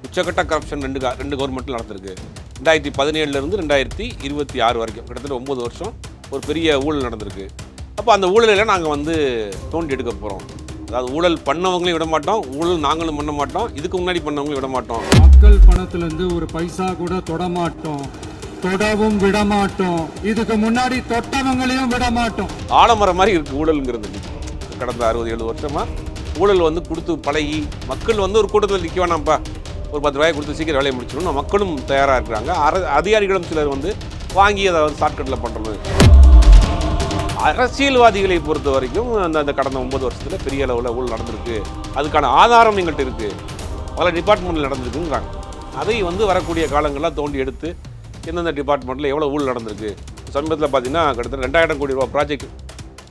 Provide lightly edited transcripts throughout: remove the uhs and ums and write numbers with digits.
உச்சக்கட்ட கரப்ஷன் ரெண்டு கவர்மெண்ட்டில் நடந்திருக்கு. 2017 2026 வரைக்கும் கிட்டத்தட்ட 9 வருஷம் ஒரு பெரிய ஊழல் நடந்திருக்கு. அப்போ அந்த ஊழலில் நாங்கள் வந்து தோண்டி எடுக்க போகிறோம். அதாவது ஊழல் பண்ணவங்களையும் விட மாட்டோம், ஊழல் நாங்களும் பண்ண மாட்டோம், இதுக்கு முன்னாடி பண்ணவங்களையும் விட மாட்டோம். மக்கள் பணத்திலிருந்து ஒரு பைசா கூட தொடமாட்டோம், தொடவும் விடமாட்டோம், இதுக்கு முன்னாடி தொட்டவங்களையும் விடமாட்டோம். ஆலமரம் மாதிரி இருக்குது ஊழலுங்கிறது. கடந்த 60-70 வருஷமாக ஊழல் வந்து கொடுத்து பழகி மக்கள் வந்து ஒரு கூட்டத்தில் நிற்க வேணாம்ப்பா, ஒரு 10 ரூபாய் கொடுத்து சீக்கிரம் வேலையை முடிச்சிடணும், மக்களும் தயாராக இருக்கிறாங்க. அதிகாரிகளும் சிலர் வந்து வாங்கி அதை வந்து ஷார்ட்கட்டில் பண்ணுறது. அரசியல்வாதிகளை பொறுத்த வரைக்கும் அந்த கடந்த 9 வருஷத்தில் பெரிய அளவில் ஊழல் நடந்திருக்கு, அதுக்கான ஆதாரம் எங்கள்கிட்ட இருக்குது, பல டிபார்ட்மெண்ட்டில் நடந்திருக்குங்கிறாங்க. அதை வந்து வரக்கூடிய காலங்கள்லாம் தோண்டி எடுத்து எந்தெந்த டிபார்ட்மெண்ட்டில் எவ்வளோ ஊழல் நடந்திருக்கு. சமீபத்தில் பார்த்தீங்கன்னா கிட்டத்தட்ட 2000 கோடி ரூபா ப்ராஜெக்ட்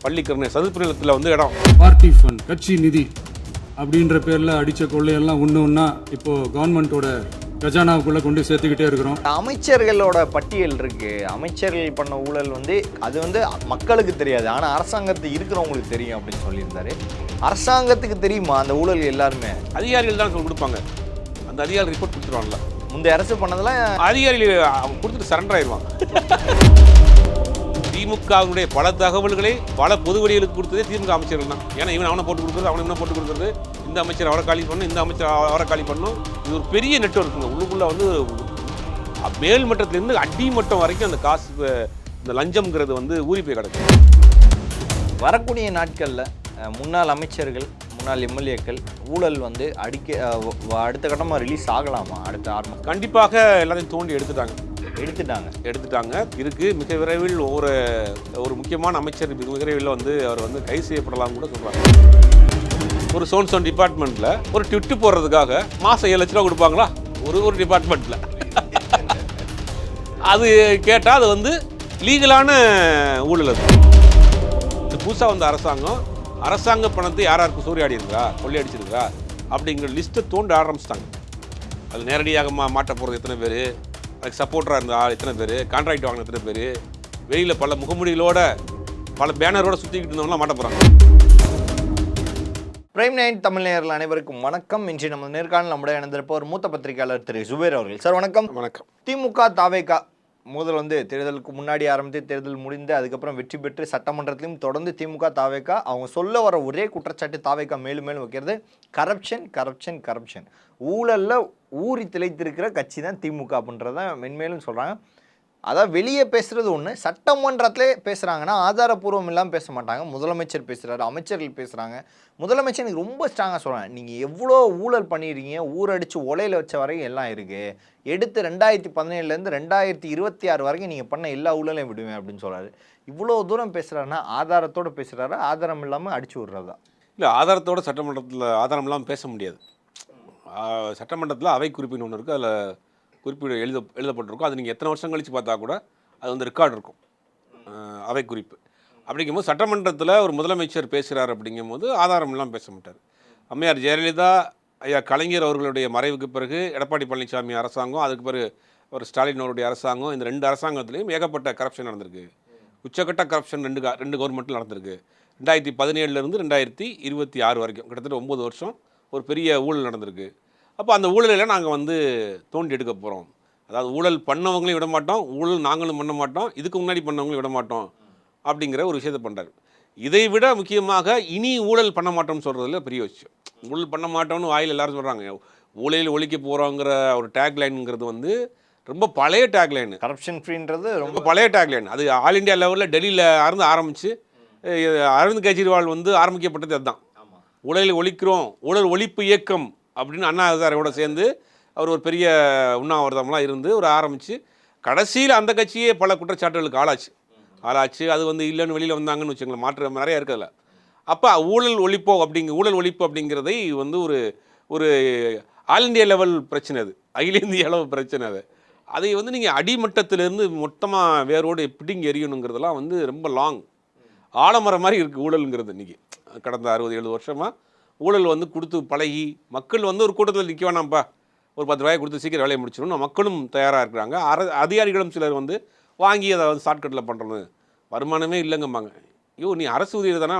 பள்ளிக்கரணை சதுப்பு நிலத்தில் வந்து இடம். பார்ட்டி ஃபண்ட், கட்சி நிதி அப்படின்ற பேரில் அடித்த கொள்ளையெல்லாம் ஒன்றா இப்போ கவர்மெண்ட்டோட கஜானாவுக்குள்ளே கொண்டு சேர்த்துக்கிட்டே இருக்கிறோம். அமைச்சர்களோட பட்டியல் இருக்கு. அமைச்சர்கள் பண்ண ஊழல் வந்து அது வந்து மக்களுக்கு தெரியாது, ஆனால் அரசாங்கத்துக்கு இருக்கிறவங்களுக்கு தெரியும் அப்படின்னு சொல்லியிருந்தாரு. அரசாங்கத்துக்கு தெரியுமா அந்த ஊழல்? எல்லாருமே அதிகாரிகள் தான் கொடுப்பாங்க. அந்த அதிகாரி ரிப்போர்ட் கொடுத்துருவாங்கல்ல. முந்தைய அரசு பண்ணதெல்லாம் அதிகாரிகள் அவங்க கொடுத்துட்டு சரண்டர் ஆயிடுவாங்க. திமுகவுடைய பல தகவல்களை பல பொது வெளிகளுக்கு கொடுத்ததே திமுக அமைச்சர்கள் தான். ஏன்னா இவன் அவனை போட்டு கொடுக்குறது, அவனை இவனை போட்டு கொடுக்குறது, இந்த அமைச்சர் அவரை காலி பண்ணணும், இந்த அமைச்சர் அவரை காலி பண்ணணும். இது ஒரு பெரிய நெட்வொர்க்குங்க. உள்ளுக்குள்ளே வந்து மேல் மட்டத்திலேருந்து அடிமட்டம் வரைக்கும் அந்த காசு, இந்த லஞ்சம்ங்கிறது வந்து ஊறி போய் கிடக்கு. வரக்கூடிய நாட்களில் முன்னாள் அமைச்சர்கள், முன்னாள் எம்எல்ஏக்கள் ஊழல் வந்து அடுத்த கட்டமாக ரிலீஸ் ஆகலாமா? அடுத்த 6 மாதம் கண்டிப்பாக எல்லாத்தையும் தோண்டி எடுத்துட்டாங்க. இருக்கு. மிக விரைவில் ஒரு முக்கியமான அமைச்சர் மிக விரைவில் வந்து அவர் வந்து கைது செய்யப்படலாம் கூட சொல்றாங்க. ஒரு சோன் டிபார்ட்மெண்ட்ல ஒரு ட்விட்டு போடுறதுக்காக மாசம் 7 லட்ச ரூபா கொடுப்பாங்களா ஒரு டிபார்ட்மெண்ட்ல? அது கேட்டால் அது வந்து லீகலான ஊழல். அது இது புதுசாக வந்த அரசாங்க பணத்தை யாருக்கு சூறையாடி இருக்கா, கொள்ளையடிச்சிருக்கா அப்படிங்கிற லிஸ்ட்டை தோண்ட ஆரம்பிச்சிட்டாங்க. அது நேரடியாக மாட்ட போகிறது எத்தனை பேர், அதுக்கு சப்போர்ட்டராக இருந்த எத்தனை பேர், கான்ட்ராக்ட் வாங்கின எத்தனை பேர், வெளியில் பல முகமூடிகளோட பல பேனரோட சுற்றிக்கிட்டு இருந்தவங்களாம் மாட்ட போகிறாங்க. பிரைம் 9 தமிழ் நேயர்கள் அனைவருக்கும் வணக்கம். இன்று நம்ம நேர்காணல் நம்முடைய இணைந்திருப்பவர் மூத்த பத்திரிகையாளர் திரு சுபேர் அவர்கள். சார் வணக்கம். வணக்கம். திமுக தாவேகா முதல் வந்து தேர்தலுக்கு முன்னாடி ஆரம்பித்து தேர்தல் முடிந்து அதுக்கப்புறம் வெற்றி பெற்று சட்டமன்றத்திலும் தொடர்ந்து திமுக தாவேகா அவங்க சொல்ல வர ஒரே குற்றச்சாட்டு தாவேகா மேலும் வைக்கிறது கரப்ஷன். ஊழலில் ஊறி திளைத்திருக்கிற கட்சி தான் திமுக அப்படின்றத மென்மேலும் சொல்கிறாங்க. அதாவது வெளியே பேசுகிறது ஒன்று, சட்டமன்றத்திலே பேசுகிறாங்கன்னா ஆதாரப்பூர்வம் இல்லாமல் பேச மாட்டாங்க. முதலமைச்சர் பேசுகிறாரு, அமைச்சர்கள் பேசுகிறாங்க. முதலமைச்சர் எனக்கு ரொம்ப ஸ்ட்ராங்காக சொல்கிறாங்க, நீங்கள் எவ்வளோ ஊழல் பண்ணிடுறீங்க, ஊரடிச்சு ஒலையில் வச்ச வரைக்கும் எல்லாம் இருக்குது, எடுத்து 2017 2026 வரைக்கும் நீங்கள் பண்ண எல்லா ஊழலையும் விடுவேன் அப்படின்னு சொல்கிறாரு. இவ்வளோ தூரம் பேசுகிறாருன்னா ஆதாரத்தோடு பேசுகிறாரு, ஆதாரம் இல்லாமல் அடிச்சு விட்றதா? இல்லை, ஆதாரத்தோட சட்டமன்றத்தில் ஆதாரம் இல்லாமல் பேச முடியாது. சட்டமன்றத்தில் அவை குறிப்பின்னு ஒன்று இருக்குது, அதில் குறிப்பீடு எழுதப்பட்டிருக்கும். அது நீங்கள் எத்தனை வருஷம் கழித்து பார்த்தா கூட அது வந்து ரெக்கார்டு இருக்கும், அவை குறிப்பு. அப்படிங்கும்போது சட்டமன்றத்தில் ஒரு முதலமைச்சர் பேசுகிறார் அப்படிங்கும்போது ஆதாரம் இல்லாமல் பேச மாட்டார். அம்மையார் ஜெயலலிதா, ஐயா கலைஞர் அவர்களுடைய மறைவுக்கு பிறகு எடப்பாடி பழனிசாமி அரசாங்கம், அதுக்கு பிறகு ஒரு ஸ்டாலின் அவருடைய அரசாங்கம், இந்த 2 அரசாங்கத்துலேயும் ஏகப்பட்ட கரப்ஷன் நடந்திருக்கு. உச்சக்கட்ட கரப்ஷன் ரெண்டு கவர்மெண்ட்டில் நடந்திருக்கு. 2017 2026 வரைக்கும் கிட்டத்தட்ட 9 வருஷம் ஒரு பெரிய ஊழல் நடந்திருக்கு. அப்போ அந்த ஊழலில் நாங்கள் வந்து தோண்டி எடுக்க போகிறோம். அதாவது ஊழல் பண்ணவங்களையும் விட மாட்டோம், ஊழல் நாங்களும் பண்ண மாட்டோம், இதுக்கு முன்னாடி பண்ணவங்களையும் விட மாட்டோம் அப்படிங்கிற ஒரு விஷயத்தை பண்ணுறாரு. இதை விட முக்கியமாக இனி ஊழல் பண்ண மாட்டோம்னு சொல்கிறதுல பெரிய விஷயம். ஊழல் பண்ண மாட்டோம்னு வாயில் எல்லாரும் சொல்கிறாங்க. ஊழலில் ஒழிக்க போகிறோங்கிற ஒரு டேக்லைனுங்கிறது வந்து ரொம்ப பழைய டேக்லைனு. கரப்ஷன் ஃப்ரீன்றது ரொம்ப பழைய டேக்லைன். அது ஆல் இண்டியா லெவலில் டெல்லியில் இருந்து ஆரம்பித்து அரவிந்த் கெஜ்ரிவால் வந்து ஆரம்பிக்கப்பட்டது அதுதான். ஊழலில் ஒழிக்கிறோம், ஊழல் ஒழிப்பு இயக்கம் அப்படின்னு அண்ணா ஹசாரேவோட சேர்ந்து அவர் ஒரு பெரிய உண்ணாவிரதம்லாம் இருந்து ஒரு ஆரம்பித்து கடைசியில் அந்த கட்சியே பல குற்றச்சாட்டுகளுக்கு ஆளாச்சு. அது வந்து இல்லைன்னு வெளியில் வந்தாங்கன்னு வச்சுங்களேன், மாற்று நிறையா இருக்குதுல்ல. அப்போ ஊழல் ஒழிப்பு அப்படிங்கிறதை வந்து ஒரு ஆல் இண்டியா லெவல் பிரச்சனை, அது அகில இந்திய அளவு பிரச்சனை. அதை வந்து நீங்கள் அடிமட்டத்திலேருந்து மொத்தமாக வேரோடு பிடிங்கி எறியணுங்கிறதெல்லாம் வந்து ரொம்ப லாங் ஆலமரம் மாதிரி இருக்குது ஊழலுங்கிறது. இன்றைக்கி கடந்த 60-70 வருஷமாக ஊழல் வந்து கொடுத்து பழகி மக்கள் வந்து ஒரு கூட்டத்தில் நிற்க வேணாம்ப்பா, ஒரு 10 ரூபாய் கொடுத்து சீக்கிரம் வேலையை முடிச்சிடணும், மக்களும் தயாராக இருக்கிறாங்க. அதிகாரிகளும் சிலர் வந்து வாங்கி அதை வந்து ஷார்ட்கட்டில் பண்ணுறது, வருமானமே இல்லைங்கம்பாங்க. நீ அரசு ஊதியர் தானே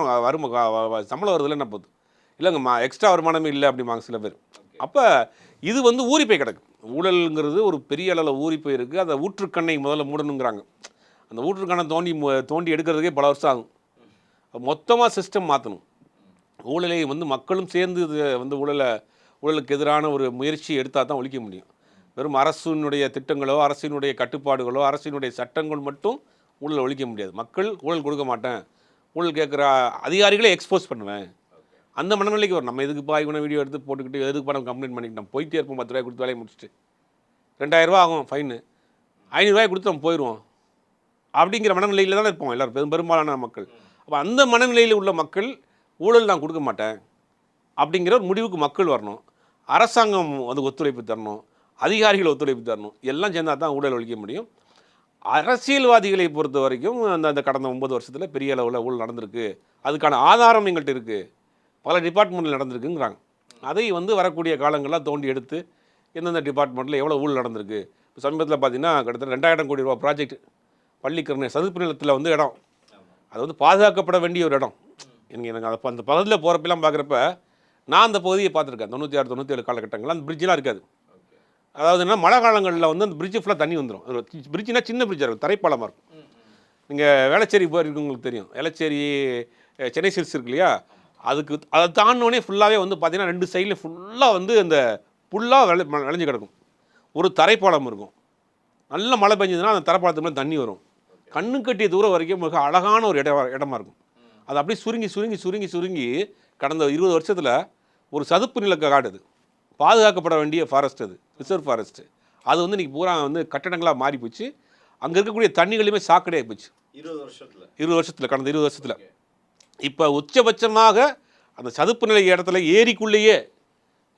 சம்பளம் வருதுல என்ன போகுது, இல்லைங்கம்மா எக்ஸ்ட்ரா வருமானமே இல்லை அப்படிம்பாங்க சில பேர். அப்போ இது வந்து ஊறி போய் கிடக்கு. ஊழல்ங்கிறது ஒரு பெரிய அளவில் ஊறி போயிருக்கு. அந்த ஊற்றுக்கண்ணை முதல்ல மூடணுங்கிறாங்க. அந்த ஊற்றுக்கண்ணை தோண்டி எடுக்கிறதுக்கே பல வருஷம் ஆகும். மொத்தமாக சிஸ்டம் மாற்றணும். ஊழலை வந்து மக்களும் சேர்ந்து இது வந்து ஊழலுக்கு எதிரான ஒரு முயற்சி எடுத்தால் தான் ஒழிக்க முடியும். வெறும் அரசினுடைய திட்டங்களோ, அரசினுடைய கட்டுப்பாடுகளோ, அரசினுடைய சட்டங்கள் மட்டும் ஊழல் ஒழிக்க முடியாது. மக்கள் ஊழல் கொடுக்க மாட்டேன், ஊழல் கேட்குற அதிகாரிகளே எக்ஸ்போஸ் பண்ணுவேன், அந்த மனநிலைக்கு வரும். நம்ம எதுக்குப்பா இவனை வீடியோ எடுத்து போட்டுக்கிட்டு எதுக்குப்பா நம்ம கம்ப்ளைண்ட் பண்ணிக்கிட்டு நம்ம போயிட்டே இருப்போம். 10 ரூபாய் கொடுத்து வேலையை முடிச்சுட்டு 2000 ரூபா ஆகும் ஃபைனு, 500 ரூபாய் கொடுத்து நம்ம போயிடுவோம் அப்படிங்கிற மனநிலையில் தானே இருப்போம் எல்லோரும், பெரும்பாலான மக்கள். அப்போ அந்த மனநிலையில் உள்ள மக்கள் ஊழல் நான் கொடுக்க மாட்டேன் அப்படிங்கிற ஒரு முடிவுக்கு மக்கள் வரணும். அரசாங்கம் வந்து ஒத்துழைப்பு தரணும், அதிகாரிகள் ஒத்துழைப்பு தரணும். எல்லாம் சேர்ந்தால் தான் ஊழல் ஒழிக்க முடியும். அரசியல்வாதிகளை பொறுத்த வரைக்கும் அந்த கடந்த 9 வருஷத்தில் பெரிய அளவில் ஊழல் நடந்திருக்கு, அதுக்கான ஆதாரம் எங்கள்கிட்ட இருக்குது, பல டிபார்ட்மெண்ட்டில் நடந்திருக்குங்கிறாங்க. அதை வந்து வரக்கூடிய காலங்களாக தோண்டி எடுத்து எந்தெந்த டிபார்ட்மெண்ட்டில் எவ்வளோ ஊழல் நடந்திருக்கு. இப்போ சமீபத்தில் பார்த்தீங்கன்னா கிட்டத்தட்ட 2000 கோடி ரூபா ப்ராஜெக்ட் பள்ளிக்கரணை சதுப்பு நிலத்தில் வந்து இடம், அது வந்து பாதுகாக்கப்பட வேண்டிய ஒரு இடம். எனக்கு அந்த பகுதியில் போகிறப்பெல்லாம் பார்க்குறப்ப நான் அந்த பகுதியை பார்த்துருக்கேன். 96, 97 காலகட்டங்களில் அந்த பிரிட்ஜெலாம் இருக்காது. அதாவது என்ன, மழை காலங்களில் வந்து அந்த பிரிட்ஜு ஃபுல்லாக தண்ணி வந்துடும். பிரிட்ஜுனா சின்ன பிரிட்ஜாக இருக்கும், தரைப்பாலமாக இருக்கும். நீங்கள் வேளச்சேரி போயிருக்கீங்க, உங்களுக்கு தெரியும். வேளச்சேரி சென்னை சில்ஸ் இருக்கு இல்லையா, அதை தாண்டினோடனே ஃபுல்லாகவே வந்து பார்த்தீங்கன்னா 2 சைடில் ஃபுல்லாக வந்து அந்த புல்லாக விளைஞ்சு கிடக்கும். ஒரு தரைப்பாலம் இருக்கும். நல்ல மழை பெஞ்சதுன்னா அந்த தரைப்பாலத்துக்கு மேலே தண்ணி வரும். கண்ணு கட்டிய தூரம் வரைக்கும் மிக அழகான ஒரு இடமா இருக்கும். அது அப்படியே சுருங்கி கடந்த 20 வருஷத்தில் ஒரு சதுப்பு நில காடு, அது பாதுகாக்கப்பட வேண்டிய ஃபாரஸ்ட், அது ரிசர்வ் ஃபாரஸ்ட்டு. அது வந்து இன்றைக்கி பூரா வந்து கட்டடங்களாக மாறி போச்சு. அங்கே இருக்கக்கூடிய தண்ணிகளுமே சாக்கடையாக போச்சு 20 வருஷத்தில், கடந்த 20 வருஷத்தில். இப்போ உச்சபட்சமாக அந்த சதுப்பு நிலை இடத்துல ஏரிக்குள்ளேயே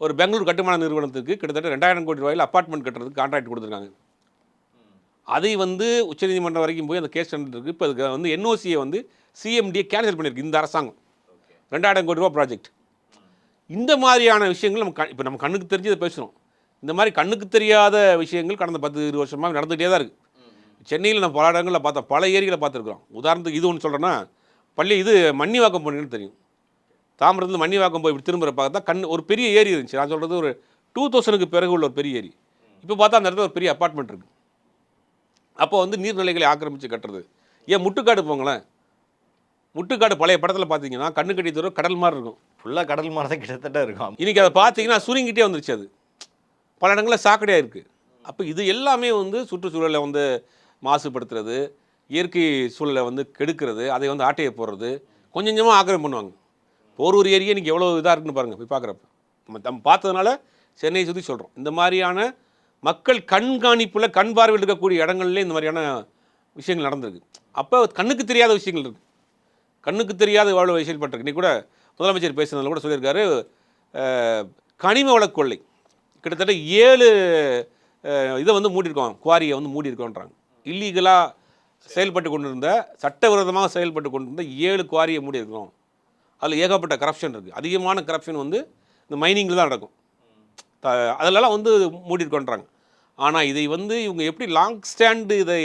ஒரு பெங்களூர் கட்டுமான நிறுவனத்துக்கு கிட்டத்தட்ட 2000 கோடி ரூபாயில் அப்பார்ட்மெண்ட் கட்டுறதுக்கு கான்ட்ராக்ட் கொடுத்துருக்காங்க. அதை வந்து உச்சநீதிமன்றம் வரைக்கும் போய் அந்த கேஸ் நடந்துருக்கு. இப்போ அதுக்கு வந்து என்ஓசியை வந்து சிஎம்டியை கேன்சல் பண்ணியிருக்கு இந்த அரசாங்கம். 2000 கோடி ரூபா ப்ராஜெக்ட். இந்த மாதிரியான விஷயங்கள் இப்போ நம்ம கண்ணுக்கு தெரிஞ்சதை பேசுகிறோம். இந்த மாதிரி கண்ணுக்கு தெரியாத விஷயங்கள் கடந்த 10-20 வருஷமாக நடந்துகிட்டே தான் இருக்குது. சென்னையில் நம்ம பல இடங்களில் பார்த்தோம், பல ஏரிகளை பார்த்துருக்குறோம். உதாரணத்துக்கு இது ஒன்று சொல்கிறேன்னா, மன்னிவாக்கம் போனீங்கன்னு தெரியும். தாமிரத்தில் மன்னிவாக்கம் போய் இப்படி திரும்புகிற பார்த்தா ஒரு பெரிய ஏரி இருந்துச்சு. நான் சொல்கிறது ஒரு 2000க்கு பிறகு உள்ள ஒரு பெரிய ஏரி. இப்போ பார்த்தா அந்த இடத்துல ஒரு பெரிய அப்பார்ட்மெண்ட் இருக்குது. அப்போ வந்து நீர்நிலைகளை ஆக்கிரமித்து கட்டுறது. ஏன் முட்டுக்காடு போங்களேன், முட்டுக்காடு பழைய படத்தில் பார்த்தீங்கன்னா கண்ணு கட்டி தூரம் கடல் மாதிரி இருக்கும், ஃபுல்லாக கடல் மாதிரி தான் கிட்டத்தட்ட இருக்கும். இன்றைக்கி அதை பார்த்தீங்கன்னா சுருங்கிட்டே வந்துருச்சு. அது பல இடங்களில் சாக்கடையாக இருக்குது. அப்போ இது எல்லாமே வந்து சுற்றுச்சூழலை வந்து மாசுபடுத்துறது, இயற்கை சூழலை வந்து கெடுக்கிறது, அதை வந்து ஆட்டையை போடுறது, கொஞ்சம் கொஞ்சமாக ஆக்கிரமம் பண்ணுவாங்க. ஒரு ஏரியா இன்றைக்கி எவ்வளோ இதாக இருக்குன்னு பாருங்கள். போய் பார்க்குறப்ப நம்ம பார்த்ததுனால சென்னையை சுற்றி சொல்கிறோம். இந்த மாதிரியான மக்கள் கண்காணிப்பில் கண் பார்வையில் இருக்கக்கூடிய இடங்கள்லேயே இந்த மாதிரியான விஷயங்கள் நடந்திருக்கு. அப்போ கண்ணுக்கு தெரியாத விஷயங்கள் இருக்குது, கண்ணுக்கு தெரியாத எவ்வளோ செயல்பட்டுருக்கு. இன்றைக்கி கூட முதலமைச்சர் பேசுனதில் கூட சொல்லியிருக்காரு, கனிம வள கொள்ளை கிட்டத்தட்ட 7 இதை வந்து மூடியிருக்கோம், குவாரியை வந்து மூடியிருக்கோன்றாங்க. இல்லீகலாக செயல்பட்டு கொண்டிருந்த, சட்டவிரோதமாக செயல்பட்டு கொண்டிருந்த 7 குவாரியை மூடியிருக்கோம். அதில் ஏகப்பட்ட கரப்ஷன் இருக்குது. அதிகமான கரப்ஷன் வந்து இந்த மைனிங்கில் தான் நடக்கும். அதிலெல்லாம் வந்து மூடியிருக்கோன்றாங்க. ஆனால் இதை வந்து இவங்க எப்படி லாங் ஸ்டாண்டு இதை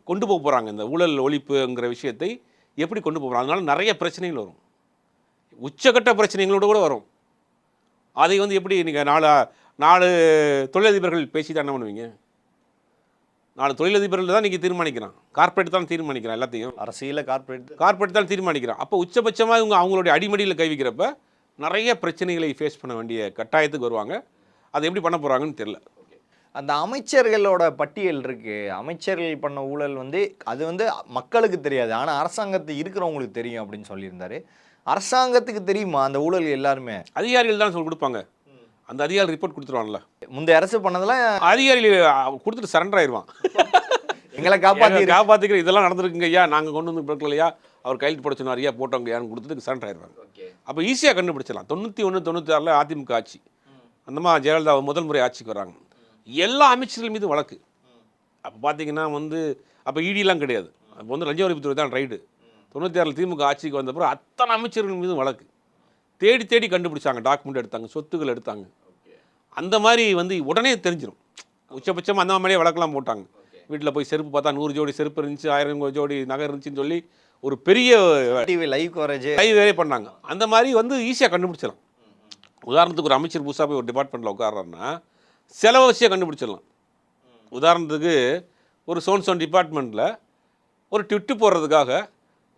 கொண்டு போக போகிறாங்க, இந்த ஊழல் ஒழிப்புங்கிற விஷயத்தை எப்படி கொண்டு போகிறாங்க. அதனால் நிறைய பிரச்சனைகள் வரும், உச்சக்கட்ட பிரச்சனைகளோடு கூட வரும். அதை வந்து எப்படி நீங்கள் 4 தொழிலதிபர்கள் பேசி தான் என்ன பண்ணுவீங்க? 4 தொழிலதிபர்கள் தான் நீங்கள் தீர்மானிக்கிறான், கார்ப்பரேட் தான் தீர்மானிக்கிறான், எல்லாத்தையும் அரசியலில் கார்ப்பரேட் தான் தீர்மானிக்கிறான். அப்போ உச்சபட்சமாக இவங்க அவங்களுடைய அடிமடியில் கை வைக்கிறப்ப நிறைய பிரச்சனைகளை ஃபேஸ் பண்ண வேண்டிய கட்டாயத்துக்கு வருவாங்க. அதை எப்படி பண்ண போகிறாங்கன்னு தெரியல. அந்த அமைச்சர்களோட பட்டியல் இருக்குது, அமைச்சர்கள் பண்ண ஊழல் வந்து அது வந்து மக்களுக்கு தெரியாது, ஆனால் அரசாங்கத்தில் இருக்கிறவங்களுக்கு தெரியும் அப்படின்னு சொல்லியிருந்தாரு. அரசாங்கத்துக்கு தெரியுமா அந்த ஊழல்? எல்லாருமே அதிகாரிகள் தான் சொல்லி கொடுப்பாங்க. அந்த அதிகாரி ரிப்போர்ட் கொடுத்துருவான்ல, முந்தைய அரசு பண்ணதெல்லாம் அதிகாரிகள் கொடுத்துட்டு சரண்டர் ஆயிடுவான். எங்களை காப்பாற்றிக்கிற இதெல்லாம் நடந்திருக்குங்க ஐயா, நாங்கள் கொண்டு வந்து கொடுக்கலையா, அவர் கையில் போட சொன்னார் ஐயா, போட்டவங்க யாரும் கொடுத்துட்டு சரண்டர் ஆயிடுவாங்க. அப்போ ஈஸியாக கண்டுபிடிச்சிடலாம். 91, 96 அதிமுக ஆட்சி, அந்தமா ஜெயலலிதா முதல் முறை ஆட்சிக்கு வராங்க. எல்லா அமைச்சர்கள் மீது வழக்கு. அப்போ பார்த்தீங்கன்னா வந்து அப்போ இடிலாம் கிடையாது, அப்போ வந்து லஞ்ச ஒழிப்புத்துறை தான் ரைடு. 96 திமுக ஆட்சிக்கு வந்தப்பறம் அத்தனை அமைச்சர்கள் மீது வழக்கு. தேடி கண்டுபிடிச்சாங்க, டாக்குமெண்ட் எடுத்தாங்க, சொத்துக்கள் எடுத்தாங்க. அந்த மாதிரி வந்து உடனே தெரிஞ்சிடும். உச்சபட்சமாக அந்த மாதிரியே வழக்கெல்லாம் போட்டாங்க. வீட்டில் போய் செருப்பு பார்த்தா 100 ஜோடி செருப்பு இருந்துச்சு, 1000 ஜோடி நகை இருந்துச்சுன்னு சொல்லி ஒரு பெரிய லைவ் கவரேஜ் வேலை பண்ணாங்க. அந்த மாதிரி வந்து ஈஸியாக கண்டுபிடிச்சிடலாம். உதாரணத்துக்கு ஒரு அமைச்சர் புதுசாக போய் ஒரு டிபார்ட்மெண்ட்டில் உட்கார்றாருன்னா செலவு வச்சே கண்டுபிடிச்சிடலாம். உதாரணத்துக்கு ஒரு சோன் டிபார்ட்மெண்ட்டில் ஒரு ட்விட்டு போடுறதுக்காக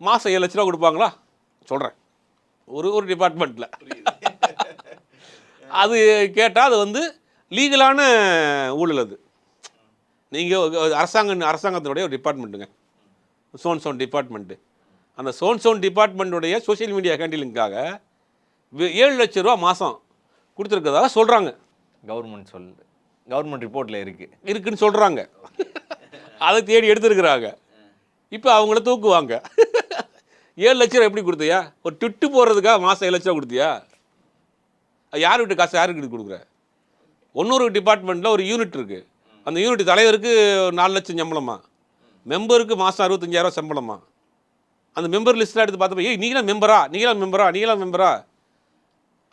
மாதம் 7 லட்ச ரூபா கொடுப்பாங்களா சொல்கிறேன், ஒரு டிபார்ட்மெண்ட்டில். அது கேட்டால் அது வந்து லீகலான ஊழல். அது நீங்கள் அரசாங்கத்தினுடைய ஒரு டிபார்ட்மெண்ட்டுங்க சோன் டிபார்ட்மெண்ட்டு. அந்த சோன் டிபார்ட்மெண்ட்டுடைய சோஷியல் மீடியா ஹேண்டிலிங்காக 7 லட்ச ரூபா மாதம் கொடுத்துருக்கதாக சொல்கிறாங்க. கவர்மெண்ட் ரிப்போர்ட்டில் இருக்குன்னு சொல்கிறாங்க. அதை தேடி எடுத்துருக்குறாங்க. இப்போ அவங்கள தூக்குவாங்க. 7 லட்ச ரூபா எப்படி கொடுத்தியா? ஒரு ட்விட்டு போடுறதுக்காக மாதம் 7 லட்ச ரூபா கொடுத்தியா? யார் விட்டு காசு யாருக்கு கொடுக்குற? இன்னொரு டிபார்ட்மெண்ட்டில் ஒரு யூனிட் இருக்குது. அந்த யூனிட் தலைவருக்கு 4 லட்சம் சம்பளமா, மெம்பருக்கு மாதம் 65,000 சம்பளமா. அந்த மெம்பர் லிஸ்ட்டில் எடுத்து பார்த்தப்ப நீங்களாம் மெம்பரா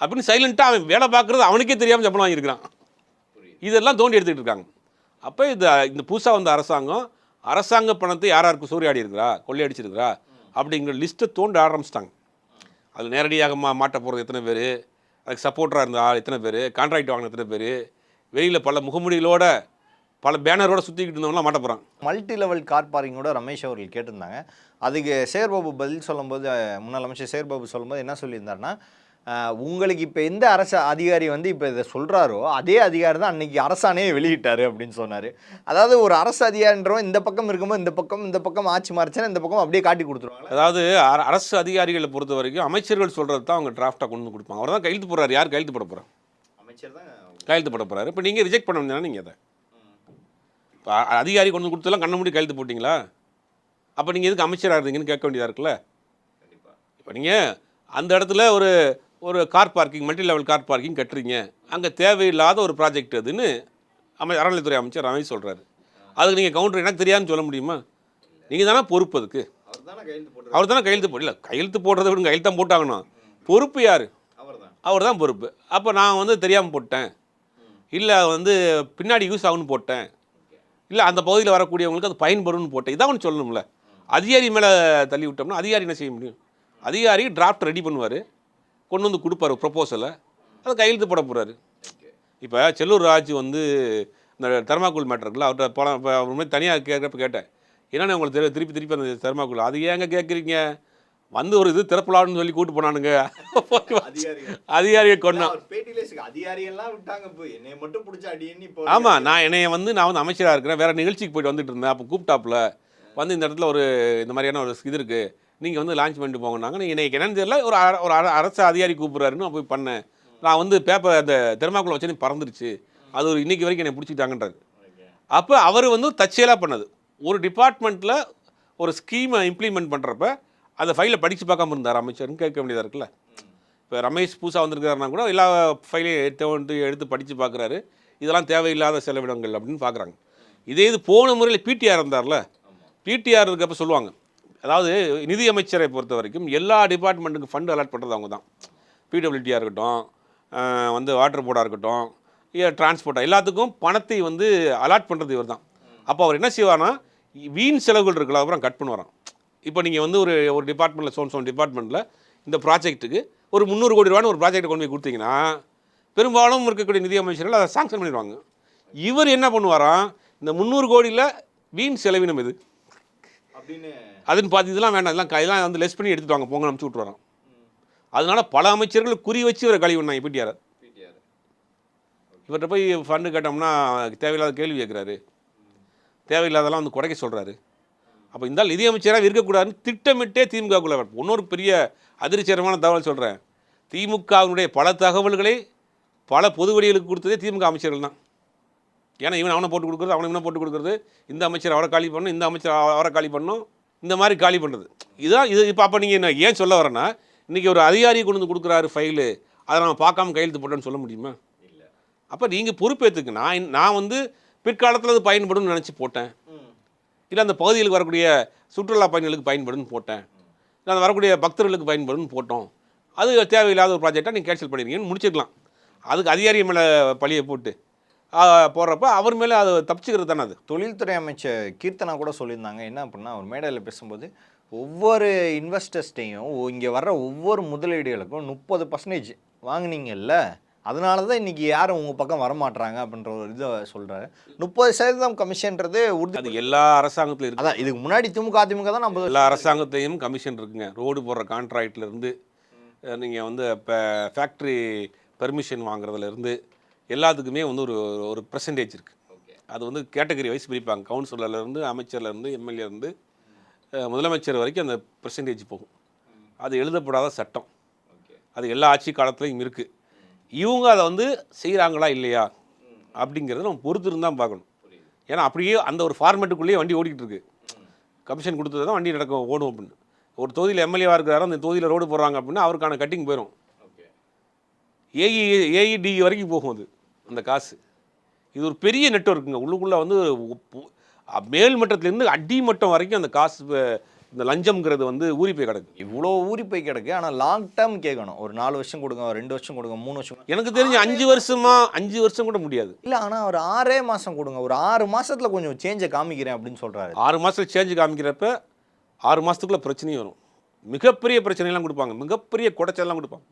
அப்படின்னு சைலண்ட்டாக அவன் வேலை பார்க்குறது அவனுக்கே தெரியாமல் சம்பளம் வாங்கியிருக்கிறான். இதெல்லாம் தோண்டி எடுத்துக்கிட்டு இருக்காங்க. அப்போ இந்த புதுசாக வந்த அரசாங்க பணத்தை யாருக்கு சூறையாடி இருக்கிறா, கொள்ளையடிச்சிருக்கிறா அப்படிங்கிற லிஸ்ட்டை தோண்ட ஆரம்பிச்சிட்டாங்க. அது நேரடியாக மாட்ட போகிறது எத்தனை பேர், அதுக்கு சப்போர்ட்டராக இருந்த ஆள் எத்தனை பேர், கான்ட்ராக்ட் வாங்கின எத்தனை பேர், வெளியில் பல முகமூடிகளோட பல பேனரோட சுற்றிக்கிட்டு இருந்தவங்களாம் மாட்ட போகிறாங்க. மல்டி லெவல் கார் பார்க்கிங்கோட ரமேஷ் அவர்கள் கேட்டிருந்தாங்க. அதுக்கு சேகர்பாபு பதில் சொல்லும்போது, முன்னாள் அமைச்சர் சேகர்பாபு சொல்லும்போது என்ன சொல்லியிருந்தாருன்னா, உங்களுக்கு இப்போ எந்த அரசு அதிகாரி வந்து இப்போ இதை சொல்கிறாரோ அதே அதிகாரி தான் அன்றைக்கி அரசாணையை வெளியிட்டார் அப்படின்னு சொன்னார். அதாவது ஒரு அரசு அதிகாரின்றவன் இந்த பக்கம் இருக்கும்போது இந்த பக்கம் ஆட்சி மாறிச்சுன்னா இந்த பக்கம் அப்படியே காட்டி கொடுத்துருவாங்க. அதாவது அரசு அதிகாரிகளை பொறுத்த வரைக்கும் அமைச்சர்கள் சொல்கிறது தான் அவங்க டிராஃப்டாக கொண்டு வந்து கொடுப்பாங்க. அவர் தான் கையெழுத்து போடுறாரு. யார் கையெழுத்து போட போகிறார்? அமைச்சர் தான் கையெழுத்து போட போகிறாரு. இப்போ நீங்கள் ரிஜெக்ட் பண்ண முடியாது. நீங்கள் அதை இப்போ அதிகாரி கொண்டு கொடுத்தெல்லாம் கண்ண மூடி கையெழுத்து போட்டிங்களா? அப்போ நீங்கள் எதுக்கு அமைச்சராக இருந்தீங்கன்னு கேட்க வேண்டியதாக இருக்குல்ல. இப்போ நீங்கள் அந்த இடத்துல ஒரு car parking, multi level car parking கட்டுறீங்க, அங்கே தேவையில்லாத ஒரு ப்ராஜெக்ட் அதுன்னு அறநிலைத்துறை அமைச்சர் ரமேஷ் சொல்கிறாரு. அதுக்கு நீங்கள் கவுண்டர் எனக்கு தெரியாதுன்னு சொல்ல முடியுமா? நீங்கள் தானே பொறுப்பு. அதுக்கு அவர் தானே கையெழுத்து போடல. கையெழுத்து போடுறத விடுங்க, கையெழுத்து தான் போட்டாங்கண்ணா. பொறுப்பு யார்? அவர் தான் பொறுப்பு. அப்போ நான் வந்து தெரியாமல் போட்டேன், இல்லை வந்து பின்னாடி யூஸ் ஆகுன்னு போட்டேன், இல்லை அந்த பகுதியில் வரக்கூடியவங்களுக்கு அது பயன்படும்னு போட்டேன், இதான் ஒன்று சொல்லணும்ல. அதிகாரி மேலே தள்ளி விட்டோம்னா அதிகாரி என்ன செய்ய முடியும்? அதிகாரி டிராஃப்ட் ரெடி பண்ணுவார், கொண்டு வந்து கொடுப்பாரு ப்ரொப்போசலை, அதை கையெழுத்து போட போகிறாரு. இப்போ செல்லூர் ராஜ் வந்து இந்த தெர்மாக்கோல் மேட்டருக்குள்ள அவர்கிட்ட பணம் இப்போ அவர் மாதிரி தனியாக கேட்டேன், என்னென்ன உங்களுக்கு திருப்பி அந்த தெர்மாக்கோல் அது ஏங்க கேட்குறீங்க, வந்து ஒரு இது திறப்பலான்னு சொல்லி கூப்பிட்டு போனானுங்க. அதிகாரியை கொண்டா ஆமாம். நான் வந்து அமைச்சராக இருக்கிறேன், வேறு நிகழ்ச்சிக்கு போயிட்டு வந்துட்டு இருந்தேன். அப்போ கூப்பிட்டாப்புல வந்து இந்த இடத்துல இந்த மாதிரியான ஒரு இது இருக்குது, நீங்கள் வந்து லான்ச் பண்ணிட்டு போங்கன்னாங்க. நீங்கள் இன்றைக்கி என்னன்னு தெரியல, ஒரு அரசு அதிகாரி கூப்பிட்றாருன்னு நான் போய் பண்ணேன். நான் வந்து பேப்பர் அந்த தெர்மாக்குள்ள வச்சு பறந்துருச்சு, அது ஒரு இன்றைக்கி வரைக்கும் என்னை பிடிச்சிட்டாங்கன்றாரு. அப்போ அவர் வந்து தற்செயலாக பண்ணது. ஒரு டிபார்ட்மெண்ட்டில் ஒரு ஸ்கீமை இம்ப்ளிமெண்ட் பண்ணுறப்ப அந்த ஃபைலை படித்து பார்க்காம இருந்தார் அமைச்சர்னு கேட்க வேண்டியதாக இருக்குல்ல. இப்போ ரமேஷ் பூசா வந்திருக்காருன்னா கூட எல்லா ஃபைலையும் எடுத்து படித்து பார்க்குறாரு, இதெல்லாம் தேவையில்லாத செலவிடங்கள் அப்படின்னு பார்க்குறாங்க. இது போன முறையில் பிடிஆர் இருந்தார்ல, பிடிஆர் இருக்கப்போ சொல்லுவாங்க, அதாவது நிதியமைச்சரை பொறுத்த வரைக்கும் எல்லா டிபார்ட்மெண்ட்டுக்கு ஃபண்டு அலாட் பண்ணுறது அவங்க தான். பிடபிள்யூடியாக இருக்கட்டும், வந்து வாட்டர் போர்டாக இருக்கட்டும், டிரான்ஸ்போர்ட்டாக, எல்லாத்துக்கும் பணத்தை வந்து அலாட் பண்ணுறது இவர் தான். அப்போ அவர் என்ன செய்வார்னா, வீண் செலவுகள் இருக்குல்ல அப்புறம் கட் பண்ணுவாராம். இப்போ நீங்கள் வந்து ஒரு டிபார்ட்மெண்ட்டில் சோன் டிபார்ட்மெண்ட்டில் இந்த ப்ராஜெக்ட்டுக்கு ஒரு 300 கோடி ரூபான்னு ஒரு ப்ராஜெக்ட்டை கொண்டு போய் கொடுத்தீங்கன்னா பெரும்பாலும் இருக்கக்கூடிய நிதியமைச்சர்கள் அதை சாங்ஷன் பண்ணிடுவாங்க. இவர் என்ன பண்ணுவாராம், இந்த 300 கோடியில் வீண் செலவினம் இது அதுன்னு பார்த்து இதெல்லாம் வேண்டாம், இதெல்லாம் வந்து லெஸ் பண்ணி எடுத்துட்டு வாங்க போங்க அனுப்பிச்சி விட்டு வரோம். அதனால பல அமைச்சர்கள் குறி வச்சு இவரை கழிவு பண்ணாங்க. பிடிஆர் இவர்கிட்ட போய் ஃபண்டு கேட்டோம்னா தேவையில்லாத கேள்வி கேட்குறாரு, தேவையில்லாதெல்லாம் வந்து குறைக்க சொல்கிறாரு. அப்போ இந்த நிதியமைச்சராக இருக்கக்கூடாதுன்னு திட்டமிட்டே திமுகக்குள்ள. இன்னொரு பெரிய அதிர்ச்சிகரமான தகவல் சொல்கிறேன், திமுகவினுடைய பல தகவல்களை பல பொது வழிகளுக்கு கொடுத்ததே திமுக அமைச்சர்கள் தான். ஏன்னா இவன் அவனை போட்டு கொடுக்குறது, அவனை போட்டு கொடுக்குறது, இந்த அமைச்சர் அவரை காலி பண்ணணும், இந்த அமைச்சர் அவரை காலி பண்ணணும், இந்த மாதிரி காலி பண்ணுறது இதுதான் இது. இப்போ அப்போ நீங்கள் என்ன ஏன் சொல்ல வரேன்னா, இன்றைக்கி ஒரு அதிகாரி கொண்டு வந்து கொடுக்குறாரு ஃபைலு, அதை நம்ம பார்க்காம கையெழுத்து போட்டேன்னு சொல்ல முடியுமா? அப்போ நீங்கள் பொறுப்பேற்றுக்கு. நான் வந்து பிற்காலத்தில் அது பயன்படும்னு நினச்சி போட்டேன், இல்லை அந்த பகுதிகளுக்கு வரக்கூடிய சுற்றுலா பயணிகளுக்கு பயன்படும்னு போட்டேன், இல்லை அந்த வரக்கூடிய பக்தர்களுக்கு பயன்படும்னு போட்டோம், அது தேவையில்லாத ஒரு ப்ராஜெக்டாக நீங்கள் கேன்சல் பண்ணிடுங்கன்னு முடிச்சிருக்கலாம். அதுக்கு அதிகாரி மேலே பழியை போட்டு போடுறப்ப அவர் மேலே அது தப்பிச்சுக்கிறது தானே. அது தொழில்துறை அமைச்சர் கீர்த்தனா கூட சொல்லியிருந்தாங்க. என்ன அப்படின்னா, ஒரு மேடையில் பேசும்போது ஒவ்வொரு இன்வெஸ்டர்ஸ்டையும் இங்கே வர்ற ஒவ்வொரு முதலீடுகளுக்கும் 30% வாங்கினீங்கல்ல, அதனால தான் இன்னைக்கு யாரும் உங்கள் பக்கம் வரமாட்றாங்க அப்படின்ற ஒரு இதை சொல்கிறாரு. 30% கமிஷன்றது உறுதி. அது எல்லா அரசாங்கத்திலும் இருக்குது. அதான் இதுக்கு முன்னாடி திமுக அதிமுக தான் நம்ம எல்லா அரசாங்கத்தையும் கமிஷன் இருக்குங்க. ரோடு போடுற கான்ட்ராக்ட்லேருந்து நீங்கள் வந்து இப்போ ஃபேக்ட்ரி பெர்மிஷன் வாங்குறதுலேருந்து எல்லாத்துக்குமே வந்து ஒரு ஒரு பெர்சன்டேஜ் இருக்குது. அது வந்து கேட்டகரி வைஸ் பிரிப்பாங்க. கவுன்சிலர்லேருந்து, அமைச்சர்லேருந்து, எம்எல்ஏலேருந்து, முதலமைச்சர் வரைக்கும் அந்த பெர்சன்டேஜ் போகும். அது எழுதப்படாத சட்டம். அது எல்லா ஆட்சி காலத்துலையும் இருக்குது. இவங்க அதை வந்து செய்கிறாங்களா இல்லையா அப்படிங்கிறத நம்ம பொறுத்து இருந்தால் பார்க்கணும். ஏன்னா அப்படியே அந்த ஒரு ஃபார்மேட்டுக்குள்ளேயே வண்டி ஓடிக்கிட்டு இருக்கு. கமிஷன் கொடுத்தது தான் வண்டி நடக்கும், ஓடும் அப்படின்னு. ஒரு தொகுதியில் எம்எல்ஏவாக இருக்கிறாரோ அந்த தொகுதியில் ரோடு போடுறாங்க அப்படின்னா அவருக்கான கட்டிங் போயிடும். ஏஇடி வரைக்கும் போகும் அது அந்த காசு. இது ஒரு பெரிய நெட்வொர்க்குங்க. உள்ளுக்குள்ளே வந்து மேல் மட்டத்துலேருந்து அடிமட்டம் வரைக்கும் அந்த காசு, இந்த லஞ்சம்ங்கிறது வந்து ஊறி போய் கிடக்கு. இவ்வளோ ஊறி போய் கிடக்கு. ஆனால் லாங் டேர்ம் கேட்கணும். ஒரு 4 வருஷம் கொடுங்க, 2 வருஷம் கொடுங்க, 3 வருஷம். எனக்கு தெரிஞ்சு 5 வருஷம் கூட முடியாது. இல்லை, ஆனால் ஒரு 6 மாதம் கொடுங்க. ஒரு 6 மாதத்தில் கொஞ்சம் சேஞ்சை காமிக்கிறேன் அப்படின்னு சொல்கிறாரு. 6 மாதத்தில் சேஞ்சு காமிக்கிறப்ப 6 மாதத்துக்குள்ளே பிரச்சனையும் வரும். மிகப்பெரிய பிரச்சனைலாம் கொடுப்பாங்க, மிகப்பெரிய குடைச்சலாம் கொடுப்பாங்க.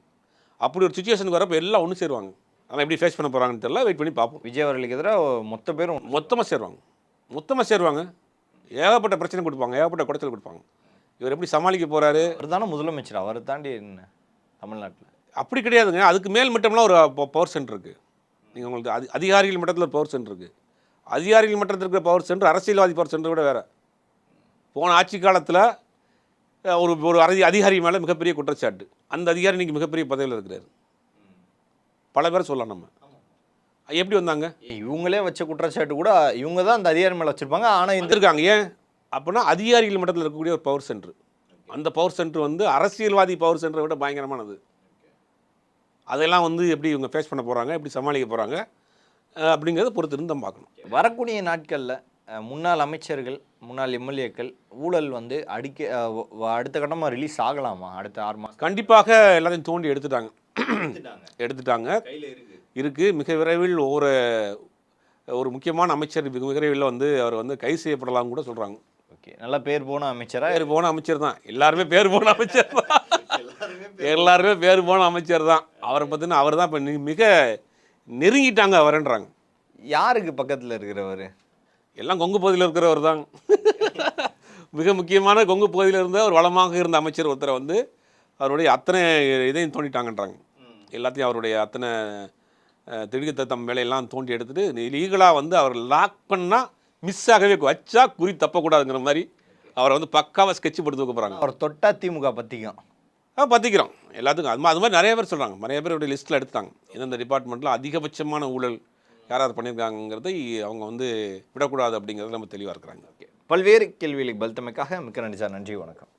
அப்படி ஒரு சுச்சுவேஷனுக்கு வரப்போ எல்லாம் ஒன்று சேருவாங்க. ஆனால் எப்படி ஃபேஸ் பண்ண போகிறாங்கன்னு தெரியல, வெயிட் பண்ணி பார்ப்போம். விஜய் அவர்களுக்கு எதிராக மொத்த பேரும் மொத்தமாக சேருவாங்க. ஏகப்பட்ட பிரச்சனை கொடுப்பாங்க, ஏகப்பட்ட குடைச்சல் கொடுப்பாங்க. இவர் எப்படி சமாளிக்க போகிறாரு? அவர் தானே முதலமைச்சர், அவரை தாண்டி என்ன தமிழ்நாட்டில்? அப்படி கிடையாதுங்க. அதுக்கு மேல் மட்டம்லாம் ஒரு பவர் சென்டர் இருக்குது. நீங்கள் உங்களுக்கு அதிகாரிகள் மட்டத்தில் ஒரு பவர் சென்டர் இருக்குது. அதிகாரிகள் மட்டத்தில் இருக்கிற பவர் சென்டர் அரசியல்வாதி பவர் சென்டர் கூட வேறு. போன ஆட்சி காலத்தில் ஒரு அதிகாரி மேலே மிகப்பெரிய குற்றச்சாட்டு. அந்த அதிகாரி இன்றைக்கி மிகப்பெரிய பதவியில் இருக்கிறார். பல பேர் சொல்லலாம். நம்ம எப்படி வந்தாங்க? இவங்களே வச்ச குற்றச்சாட்டு கூட இவங்க தான் அந்த அதிகாரி மேலே வச்சுருப்பாங்க. ஆனால் இருக்காங்க. ஏன் அப்படின்னா அதிகாரிகள் மட்டத்தில் இருக்கக்கூடிய ஒரு பவர் சென்டர். அந்த பவர் சென்டர் வந்து அரசியல்வாதி பவர் சென்டரை விட பயங்கரமானது. அதெல்லாம் வந்து எப்படி இவங்க ஃபேஸ் பண்ண போகிறாங்க, எப்படி சமாளிக்க போகிறாங்க அப்படிங்கிறத பொறுத்து இருந்து தான் பார்க்கணும். வரக்கூடிய நாட்களில் முன்னாள் அமைச்சர்கள், முன்னாள் எம்எல்ஏக்கள் ஊழல் வந்து அடுத்த கட்டமாக ரிலீஸ் ஆகலாமா? அடுத்த 6 மாதம் கண்டிப்பாக எல்லாத்தையும் தோண்டி எடுத்துட்டாங்க. இருக்குது. மிக விரைவில் ஒரு முக்கியமான அமைச்சர் மிக விரைவில் வந்து அவர் வந்து கைது செய்யப்படலாம் கூட சொல்கிறாங்க. ஓகே, நல்ல பேர் போன அமைச்சராக? பேர் போன அமைச்சர் தான். எல்லாருமே பேர் போன அமைச்சர் தான். எல்லாருமே பேர் போன அமைச்சர் தான். அவரை பார்த்தீங்கன்னா அவர் தான் இப்போ மிக நெருங்கிட்டாங்க அவர்ன்றாங்க. யாருக்கு பக்கத்தில் இருக்கிறவர்? எல்லாம் கொங்கு பகுதியில் இருக்கிறவர் தான். மிக முக்கியமான கொங்கு பகுதியில் இருந்த ஒரு வளமாக இருந்த அமைச்சர் ஒருத்தரை வந்து அவருடைய அத்தனை இதையும் தோண்டிட்டாங்கன்றாங்க. எல்லாத்தையும் அவருடைய அத்தனை திடுக்கத்தம் வேலையெல்லாம் தோண்டி எடுத்துகிட்டு லீகலாக வந்து அவர் லாக் பண்ணால் மிஸ் ஆகவே வச்சா குறி தப்பக்கூடாதுங்கிற மாதிரி அவரை வந்து பக்காவாக ஸ்கெட்ச் போட்டு தூக்க போகிறாங்க. அவர் தொட்டா திமுக பற்றிக்கும். பற்றிக்கிறோம் எல்லாத்துக்கும். அது மாதிரி நிறைய பேர் சொல்கிறாங்க. நிறைய பேருடைய லிஸ்ட்டில் எடுத்தாங்க. எந்தெந்த டிபார்ட்மெண்ட்டில் அதிகபட்சமான ஊழல் யாராவது பண்ணியிருக்காங்கிறதை அவங்க வந்து விடக்கூடாது அப்படிங்கிறது நம்ம தெளிவாக இருக்கிறாங்க. பல்வேறு கேள்விகளுக்கு பதில் தமைக்காக மிக்க நன்றி சார். நன்றி, வணக்கம்.